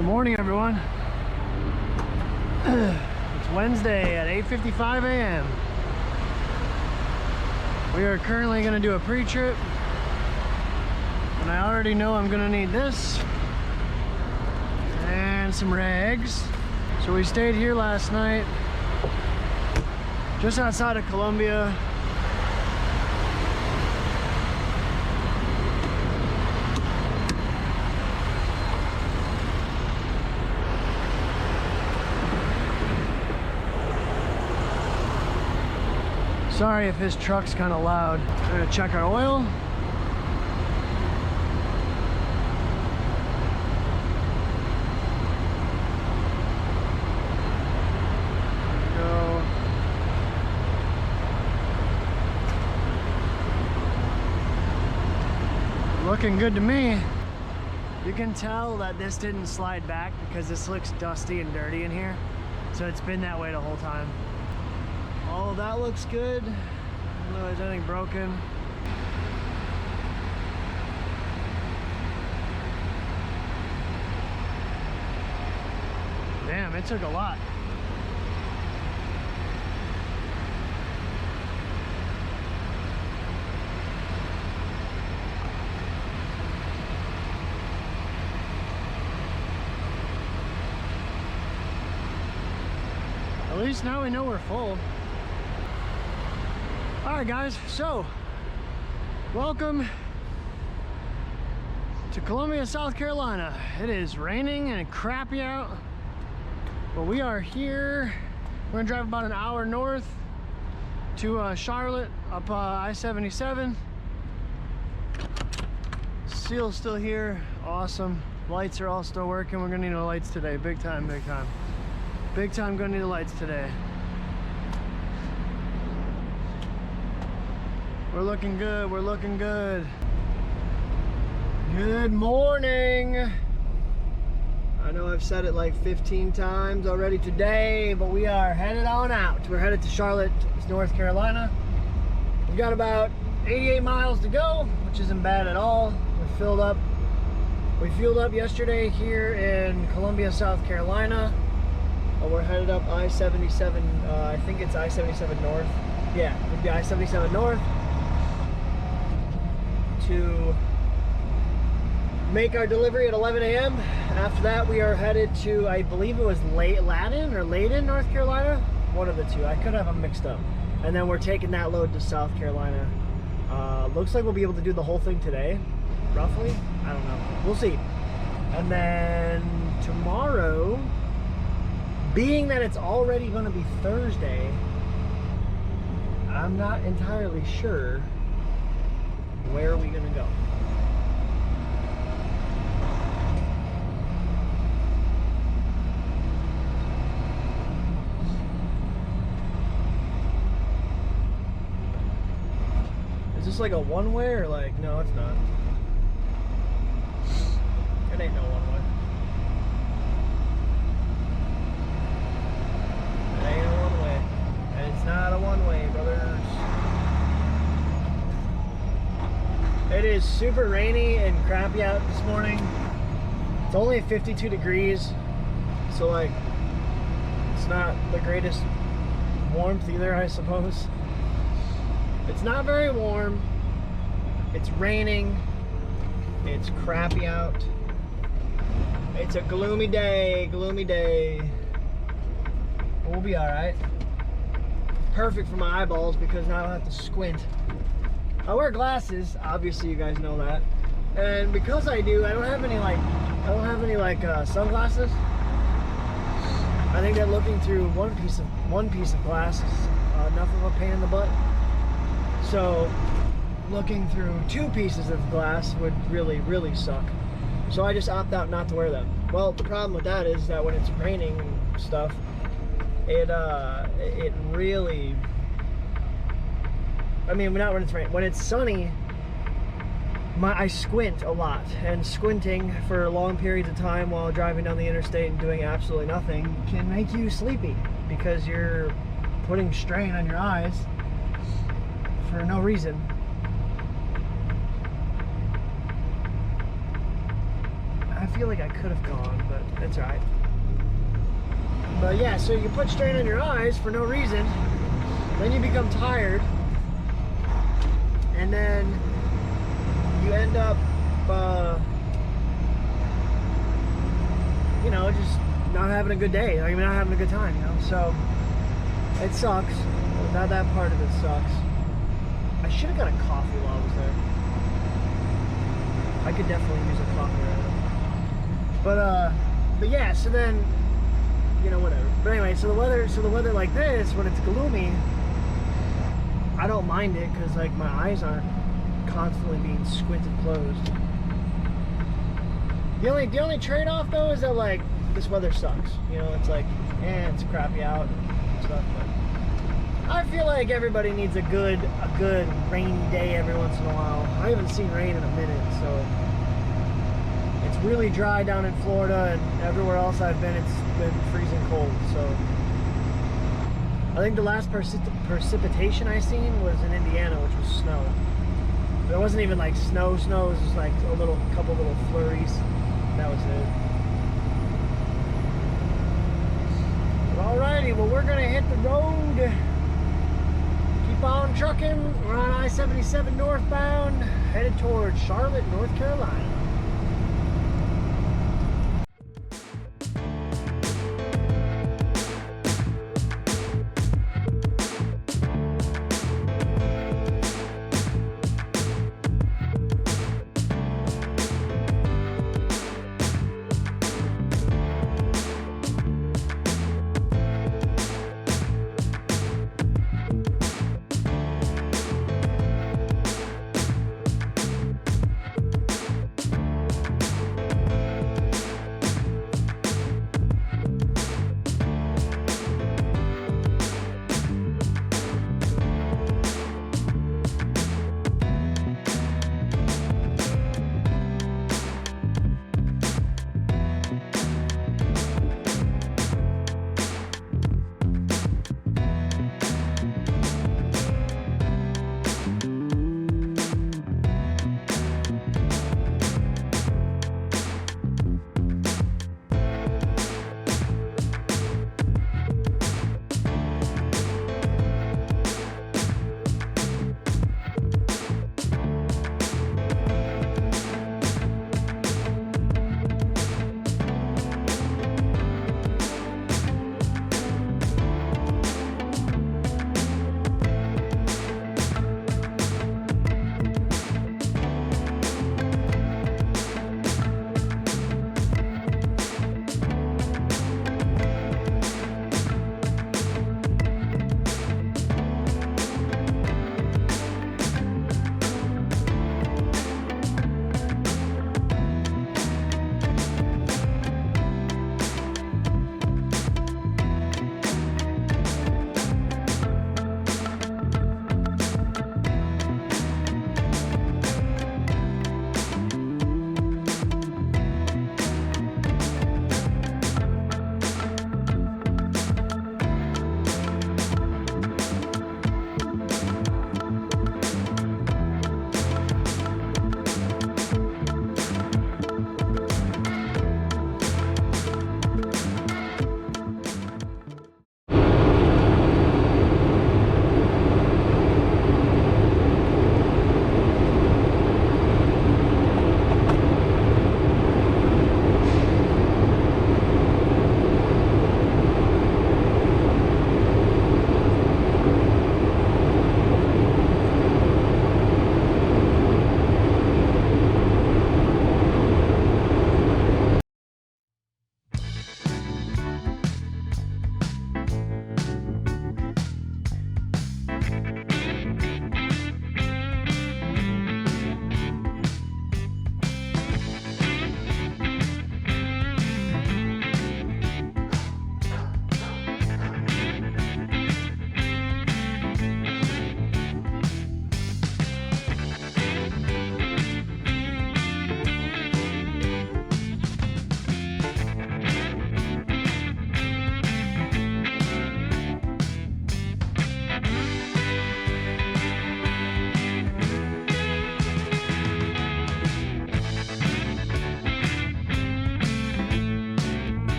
Good morning, everyone. It's Wednesday at 8:55 a.m. We are currently going to do a pre-trip, and I already know I'm going to need this and some rags. So we stayed here last night, just outside of Columbia. Sorry if his truck's kind of loud. We're gonna check our oil. Go. Looking good to me. You can tell that this didn't slide back because this looks dusty and dirty in here. So it's been that way the whole time. Oh, that looks good. I don't know if there's anything broken. Damn, it took a lot. At least now we know we're full. Alright guys, so welcome to Columbia, South Carolina. It is raining and crappy out, but we are here. We're gonna drive about an hour north to Charlotte up I-77. Seal's still here, awesome. Lights are all still working. We're gonna need no lights today, big time, big time. Big time gonna need the lights today. We're looking good, we're looking good. Good morning. I know I've said it like 15 times already today, but we are headed on out. We're headed to Charlotte, North Carolina. We've got about 88 miles to go, which isn't bad at all. We're filled up. We fueled up yesterday here in Columbia, South Carolina. We're headed up I-77, I think it's I-77 North. Yeah, it'd be I-77 North. To make our delivery at 11 a.m. After that, we are headed to, I believe it was Layden, North Carolina. One of the two. I could have them mixed up. And then we're taking that load to South Carolina. Looks like we'll be able to do the whole thing today, roughly. I don't know. We'll see. And then tomorrow, being that it's already going to be Thursday, I'm not entirely sure where are we gonna go? Is this like a one-way or like, no, it's not. It ain't no one-way. It ain't a one-way. And it's not a one-way, brothers. It is super rainy and crappy out this morning. It's only 52 degrees, so like it's not the greatest warmth either, I suppose. It's not very warm. It's raining. It's crappy out. It's a gloomy day, gloomy day. We'll be all right. Perfect for my eyeballs because now I don't have to squint. I wear glasses, obviously you guys know that, and because I do, I don't have any sunglasses. I think that looking through one piece of glass is enough of a pain in the butt. So looking through two pieces of glass would really suck. So I just opt out not to wear them. Well, the problem with that is that when it's raining and stuff, it really. I mean, not when it's rain. When it's sunny, I squint a lot, and squinting for long periods of time while driving down the interstate and doing absolutely nothing can make you sleepy because you're putting strain on your eyes for no reason. feel like I could have gone, but that's all right. But yeah, so you put strain on your eyes for no reason, then you become tired, and then you end up, you know, just not having a good day. Like, not having a good time, you know? So, it sucks. Now that part of it sucks. I should have got a coffee while I was there. I could definitely use a coffee right now. But yeah, so then, you know, whatever. But anyway, so the weather like this, when it's gloomy, I don't mind it, because like my eyes aren't constantly being squinted closed. The only trade-off though is that like this weather sucks. You know, it's like, it's crappy out and stuff, but I feel like everybody needs a good rainy day every once in a while. I haven't seen rain in a minute, so it's really dry down in Florida, and everywhere else I've been, it's been freezing cold. So I think the last precipitation I seen was in Indiana, which was snow. But it wasn't even like snow. It was just like a couple little flurries. That was it. But alrighty, well, we're gonna hit the road. Keep on trucking. We're on I-77 northbound, headed towards Charlotte, North Carolina.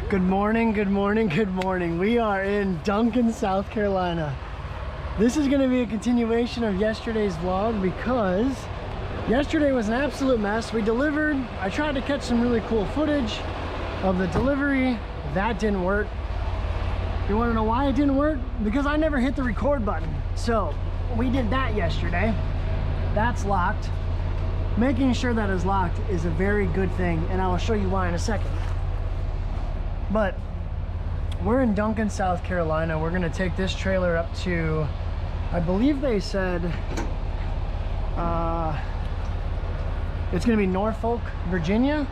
Good morning, good morning, good morning. We are in Duncan, South Carolina. This is gonna be a continuation of yesterday's vlog because yesterday was an absolute mess. We delivered. I tried to catch some really cool footage of the delivery. That didn't work. You wanna know why it didn't work? Because I never hit the record button. So we did that yesterday. That's locked. Making sure that is locked is a very good thing, and I will show you why in a second. But we're in Duncan, South Carolina. We're gonna take this trailer up to, I believe they said, it's gonna be Norfolk, Virginia.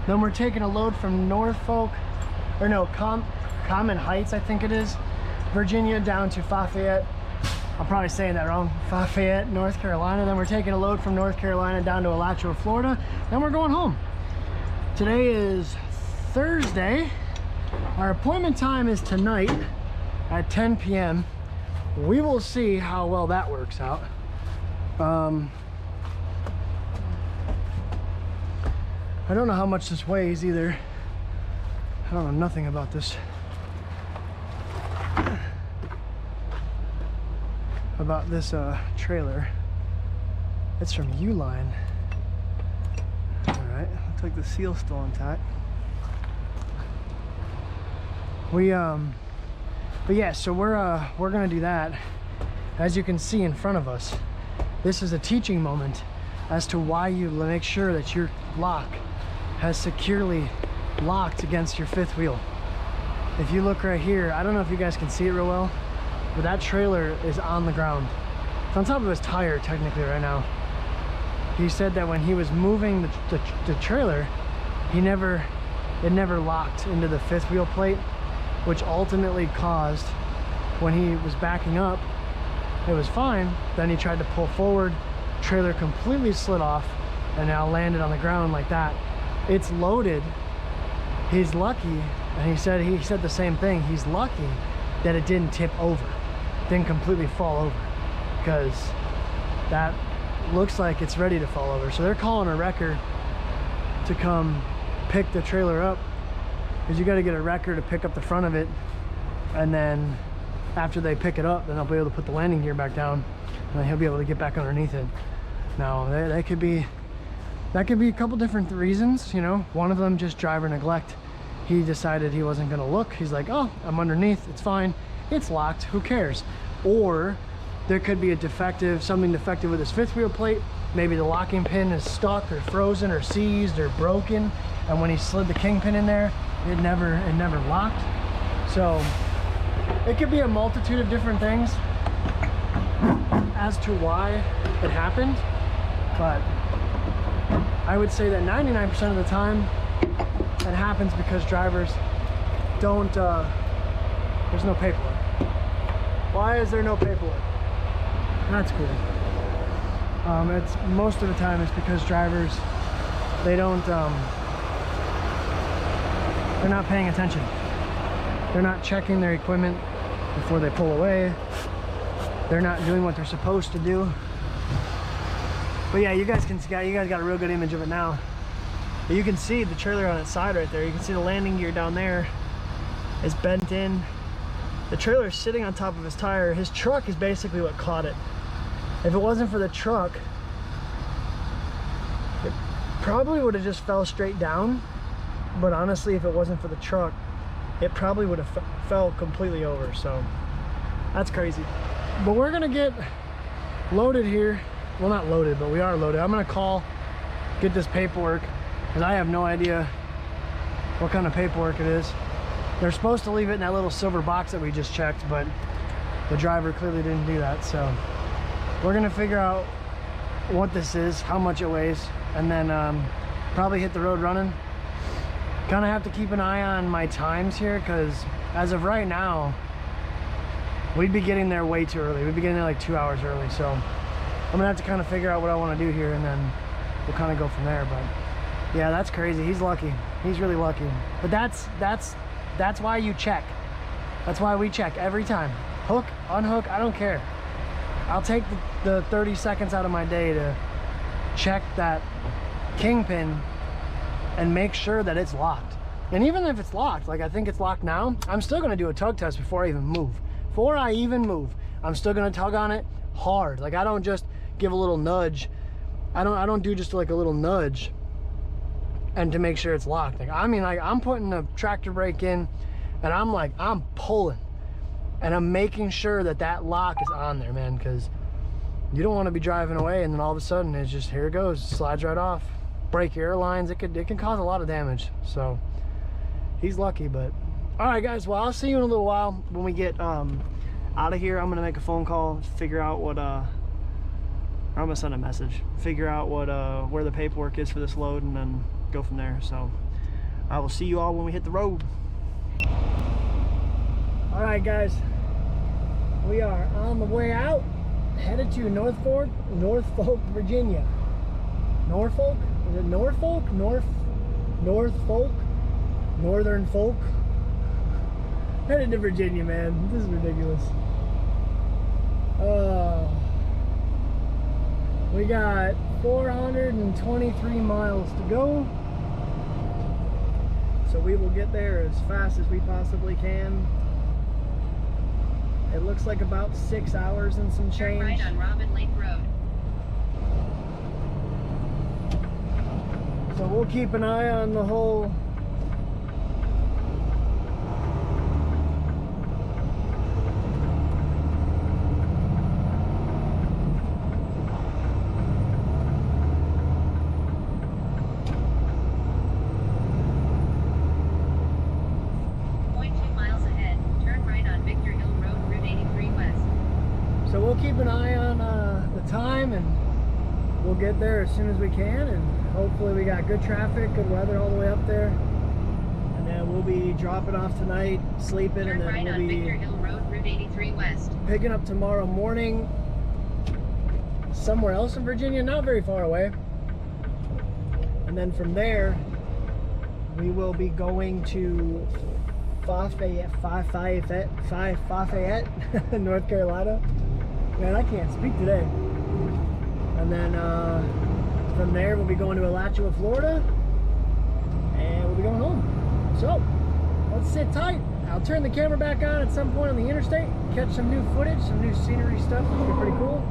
Then we're taking a load from Norfolk, or no, Common Heights, I think it is, Virginia, down to Fayette. I'm probably saying that wrong. Fayette, North Carolina. Then we're taking a load from North Carolina down to Alachua, Florida. Then we're going home. Today is Thursday. Our appointment time is tonight at 10 p.m. We will see how well that works out. I don't know how much this weighs either. I don't know nothing about this. Trailer. It's from Uline. All right, looks like the seal's still intact. But yeah, so we're gonna do that. As you can see in front of us, this is a teaching moment as to why you make sure that your lock has securely locked against your fifth wheel. If you look right here, I don't know if you guys can see it real well, but that trailer is on the ground. It's on top of his tire technically right now. He said that when he was moving the trailer, it never locked into the fifth wheel plate, which ultimately caused, when he was backing up, it was fine. Then he tried to pull forward, trailer completely slid off, and now landed on the ground like that. It's loaded. He's lucky, and he said the same thing. He's lucky that it didn't tip over, didn't completely fall over, because that looks like it's ready to fall over. So they're calling a wrecker to come pick the trailer up, because you got to get a wrecker to pick up the front of it, and then after they pick it up, then they'll be able to put the landing gear back down, and then he'll be able to get back underneath it. Now that could be a couple different reasons, you know. One of them just driver neglect. He decided he wasn't going to look. He's like, oh, I'm underneath, it's fine, it's locked, who cares? Or there could be something defective with his fifth wheel plate. Maybe the locking pin is stuck or frozen or seized or broken, and when he slid the kingpin in there, it never locked. So it could be a multitude of different things as to why it happened, but I would say that 99% of the time it happens because drivers don't, there's no paperwork. Why is there no paperwork? That's cool. It's most of the time it's because drivers, they don't, they're not paying attention. They're not checking their equipment before they pull away. They're not doing what they're supposed to do. But yeah, you guys got a real good image of it now. But you can see the trailer on its side right there. You can see the landing gear down there is bent in. The trailer is sitting on top of his tire. His truck is basically what caught it. If it wasn't for the truck, it probably would have just fell straight down. But honestly, if it wasn't for the truck, it probably would have fell completely over. So that's crazy. But we're gonna get loaded here. Well, not loaded, but we are loaded. I'm gonna get this paperwork, because I have no idea what kind of paperwork it is. They're supposed to leave it in that little silver box that we just checked, but the driver clearly didn't do that. So we're gonna figure out what this is, how much it weighs, and then probably hit the road running. Kind of have to keep an eye on my times here, because as of right now, we'd be getting there way too early. We'd be getting there like 2 hours early. So I'm gonna have to kind of figure out what I want to do here, and then we'll kind of go from there. But yeah, that's crazy. He's lucky. He's really lucky. But that's why you check. That's why we check every time. Hook, unhook, I don't care. I'll take the 30 seconds out of my day to check that kingpin and make sure that it's locked. And even if it's locked, like I think it's locked now, I'm still gonna do a tug test before I even move. Before I even move, I'm still gonna tug on it hard. Like I don't just give a little nudge. I don't do just like a little nudge and to make sure it's locked. Like I mean, like I'm putting a tractor brake in and I'm pulling and I'm making sure that that lock is on there, man, because you don't want to be driving away and then all of a sudden it's just, here it goes, slides right off. Break your airlines, it can cause a lot of damage. So he's lucky. But all right guys, well I'll see you in a little while when we get out of here. I'm gonna make a phone call, figure out what I'm gonna send a message, figure out what where the paperwork is for this load, and then go from there. So I will see you all when we hit the road. All right guys, we are on the way out, headed to Norfolk, Virginia. Norfolk? Is it Norfolk? Norfolk? Northern Folk? Headed to Virginia, man. This is ridiculous. We got 423 miles to go. So we will get there as fast as we possibly can. It looks like about 6 hours and some change. Turn right on Robin Lake Road. So we'll keep an eye on the whole keep an eye on the time, and we'll get there as soon as we can, and hopefully we got good traffic, good weather all the way up there, and then we'll be dropping off tonight, sleeping, and then right we'll on be Victor Hill Road, Route 83 West. Picking up tomorrow morning somewhere else in Virginia, not very far away, and then from there we will be going to Fayette, North Carolina. Man, I can't speak today. And then from there we'll be going to Alachua, Florida, and we'll be going home. So let's sit tight. I'll turn the camera back on at some point on the interstate, catch some new footage, some new scenery stuff. It'll be pretty cool.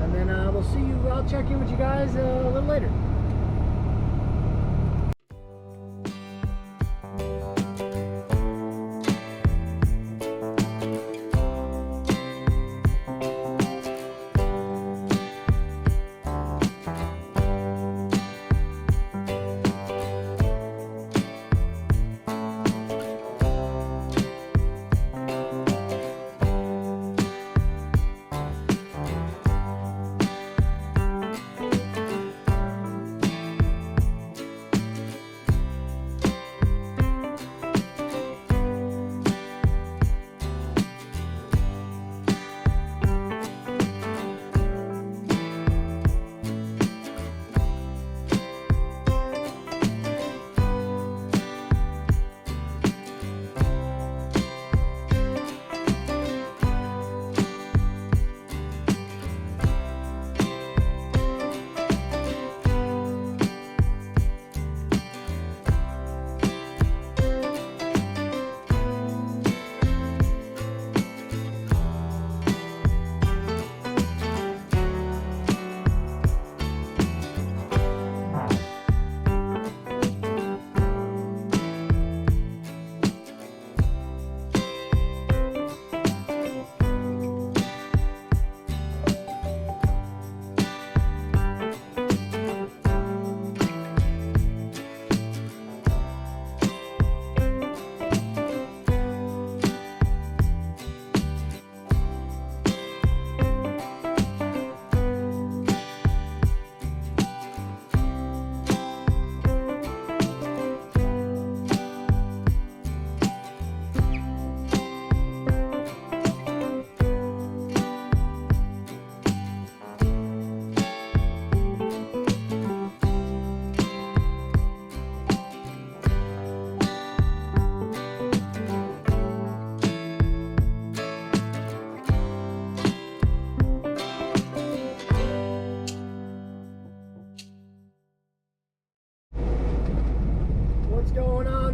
And then we'll see you. I'll check in with you guys a little later.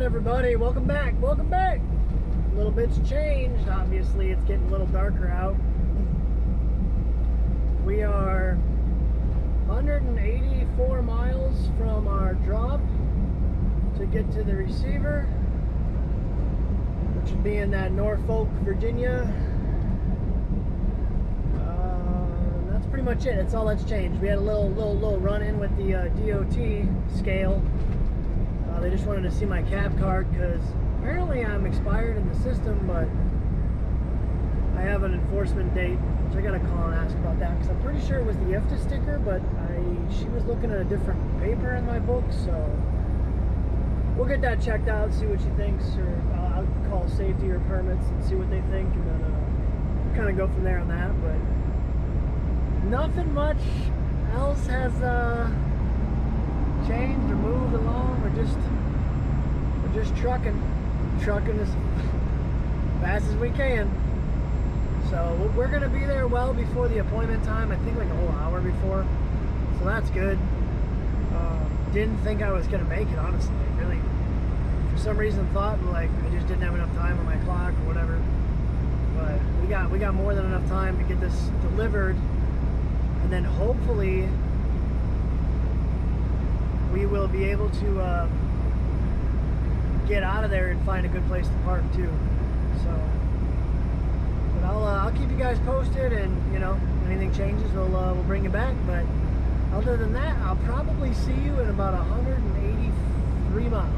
everybody? Welcome back. Welcome back. A little bit's changed. Obviously, it's getting a little darker out. We are 184 miles from our drop to get to the receiver, which would be in that Norfolk, Virginia. That's pretty much it. That's all that's changed. We had a little run-in with the DOT scale. They just wanted to see my cab card because apparently I'm expired in the system, but I have an enforcement date, so I gotta call and ask about that because I'm pretty sure it was the IFTA sticker, but she was looking at a different paper in my book, so we'll get that checked out, see what she thinks, or I'll call safety or permits and see what they think, and then kind of go from there on that. But nothing much else has changed or moved along. We're just trucking as fast as we can. So we're gonna be there well before the appointment time. I think like a whole hour before, so that's good. Didn't think I was gonna make it, honestly. Really, for some reason thought like I just didn't have enough time on my clock or whatever. But we got more than enough time to get this delivered, and then hopefully we will be able to get out of there and find a good place to park too. So, but I'll keep you guys posted, and you know, if anything changes, we'll bring you back. But other than that, I'll probably see you in about 183 miles.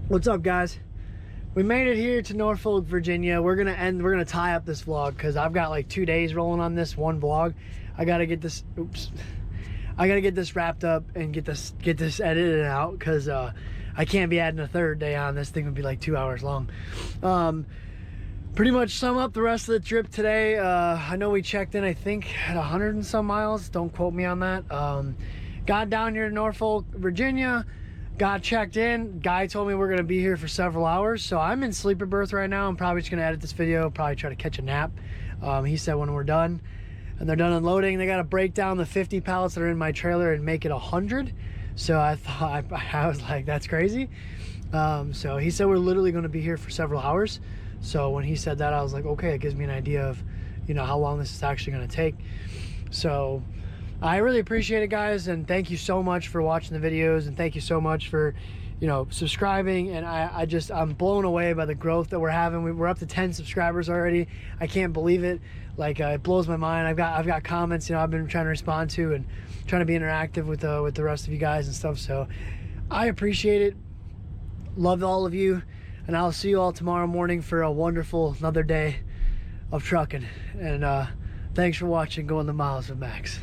What's up, guys? We made it here to Norfolk, Virginia. We're gonna tie up this vlog because I've got like 2 days rolling on this one vlog. I gotta get this wrapped up and get this edited out because I can't be adding a third day on. This thing would be like 2 hours long. Pretty much sum up the rest of the trip today. I know we checked in, I think, at 100 and some miles. Don't quote me on that. Got down here to Norfolk, Virginia. Got checked in. Guy told me we're gonna be here for several hours, so I'm in sleeper berth right now. I'm probably just gonna edit this video, probably try to catch a nap. He said when we're done and they're done unloading, they gotta break down the 50 pallets that are in my trailer and make it 100. So I thought, I was like, that's crazy. So he said we're literally gonna be here for several hours. So when he said that, I was like, okay, it gives me an idea of, you know, how long this is actually going to take. So I really appreciate it, guys, and thank you so much for watching the videos, and thank you so much for, you know, subscribing. And I'm blown away by the growth that we're having. We're up to 10 subscribers already. I can't believe it. Like, it blows my mind. I've got comments, you know, I've been trying to respond to and trying to be interactive with the rest of you guys and stuff. So I appreciate it. Love all of you, and I'll see you all tomorrow morning for a wonderful another day of trucking. And thanks for watching Going the Miles with Max.